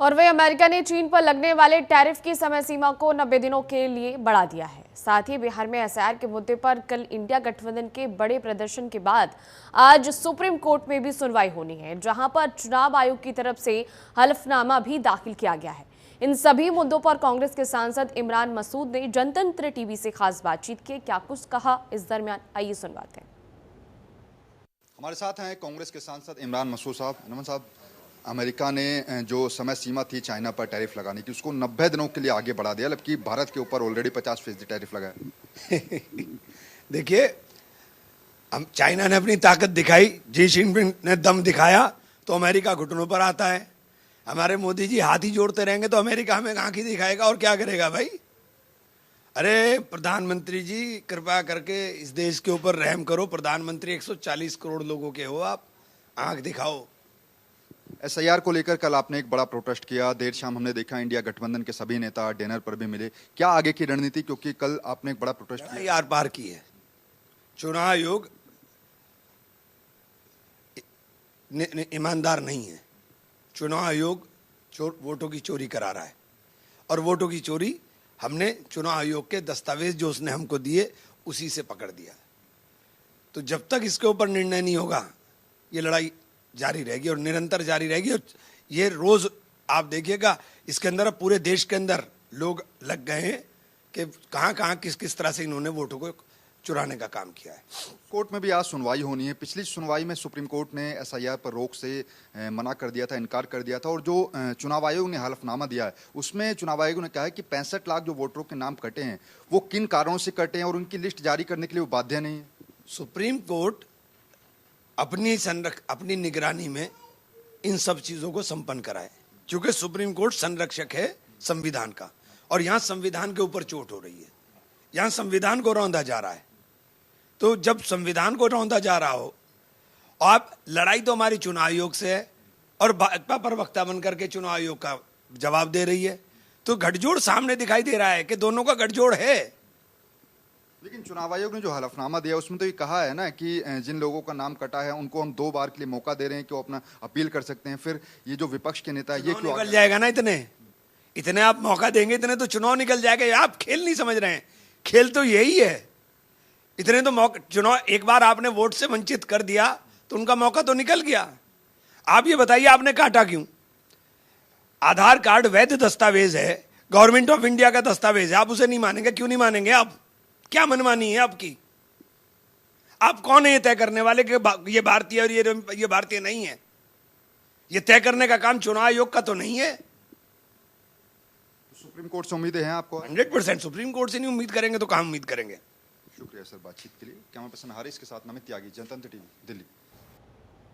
और वही अमेरिका ने चीन पर लगने वाले टैरिफ की समय सीमा को 90 दिनों के लिए बढ़ा दिया है। साथ ही बिहार में एसआईआर के मुद्दे पर कल इंडिया गठबंधन के बड़े प्रदर्शन के बाद आज सुप्रीम कोर्ट में भी सुनवाई होनी है, जहां पर चुनाव आयोग की तरफ से हलफनामा भी दाखिल किया गया है। इन सभी मुद्दों पर कांग्रेस के सांसद इमरान मसूद ने जनतंत्र टीवी से खास बातचीत की। क्या कुछ कहा इस दरमियान, आइए सुनवाते हैं। हमारे साथ हैं कांग्रेस के सांसद इमरान मसूद साहब। नमन साहब, अमेरिका ने जो समय सीमा थी चाइना पर टैरिफ लगाने की, उसको 90 दिनों के लिए आगे बढ़ा दिया, जबकि भारत के ऊपर ऑलरेडी 50% टैरिफ लगा है। देखिए, हम चाइना ने अपनी ताकत दिखाई, जी जिनपिंग ने दम दिखाया तो अमेरिका घुटनों पर आता है। हमारे मोदी जी हाथ ही जोड़ते रहेंगे तो अमेरिका हमें आंख ही दिखाएगा और क्या करेगा भाई। अरे प्रधानमंत्री जी, कृपा करके इस देश के ऊपर रहम करो। प्रधानमंत्री 140 करोड़ लोगों के हो, आप आंख दिखाओ। एसआईआर को लेकर कल आपने एक बड़ा प्रोटेस्ट किया। देर शाम हमने देखा इंडिया गठबंधन के सभी नेता डिनर पर भी मिले। क्या आगे की रणनीति, क्योंकि कल आपने एक बड़ा प्रोटेस्ट किया? आर पार की है। चुनाव आयोग ईमानदार नहीं है। चुनाव आयोग वोटों की चोरी करा रहा है, और वोटों की चोरी हमने चुनाव आयोग के दस्तावेज जो उसने हमको दिए उसी से पकड़ दिया। तो जब तक इसके ऊपर निर्णय नहीं होगा, ये लड़ाई जारी रहेगी और निरंतर जारी रहेगी। और ये रोज आप देखिएगा, इसके अंदर अब पूरे देश के अंदर लोग लग गए हैं कि कहां कहां किस किस तरह से इन्होंने वोटों को चुराने का काम किया है। कोर्ट में भी आज सुनवाई होनी है। पिछली सुनवाई में सुप्रीम कोर्ट ने एसआईआर पर रोक से मना कर दिया था, इनकार कर दिया था, और जो चुनाव आयोग ने हलफनामा दिया है उसमें चुनाव आयोग ने कहा है कि 65 लाख जो वोटरों के नाम कटे हैं वो किन कारणों से कटे हैं और उनकी लिस्ट जारी करने के लिए वो बाध्य नहीं है। सुप्रीम कोर्ट अपनी निगरानी में इन सब चीजों को संपन्न कराए, क्योंकि सुप्रीम कोर्ट संरक्षक है संविधान का, और यहां संविधान के ऊपर चोट हो रही है। यहां संविधान को रौंदा जा रहा है। तो जब संविधान को रौंदा जा रहा हो, आप लड़ाई तो हमारी चुनाव आयोग से है और भाजपा प्रवक्ता बनकर के चुनाव आयोग का जवाब दे रही है, तो गठजोड़ सामने दिखाई दे रहा है कि दोनों का गठजोड़ है। लेकिन चुनाव आयोग ने जो हलफनामा दिया उसमें तो ये कहा है ना कि जिन लोगों का नाम कटा है उनको हम 2 बार के लिए मौका दे रहे हैं कि वो अपना अपील कर सकते हैं। फिर ये जो विपक्ष के नेता है, ये क्यों निकल जाएगा ना? इतने आप मौका देंगे, इतने तो चुनाव निकल जाएगा। आप खेल नहीं समझ रहे हैं। खेल तो यही है। इतने तो मौका, चुनाव एक बार आपने वोट से वंचित कर दिया तो उनका मौका तो निकल गया। आप ये बताइए, आपने काटा क्यों? आधार कार्ड वैध दस्तावेज है, गवर्नमेंट ऑफ इंडिया का दस्तावेज है, आप उसे नहीं मानेंगे? क्यों नहीं मानेंगे? आप क्या मनमानी है आपकी? आप कौन है ये तय करने वाले कि ये भारतीय और ये भारतीय नहीं है? ये तय करने का काम चुनाव आयोग का तो नहीं है। सुप्रीम कोर्ट से उम्मीदें हैं आपको? 100% सुप्रीम कोर्ट से नहीं उम्मीद करेंगे तो कहाँ उम्मीद करेंगे। शुक्रिया सर बातचीत के लिए। कैमरा पर्सन हारिस के साथ नमित त्यागी, जनतंत्र टीवी, दिल्ली।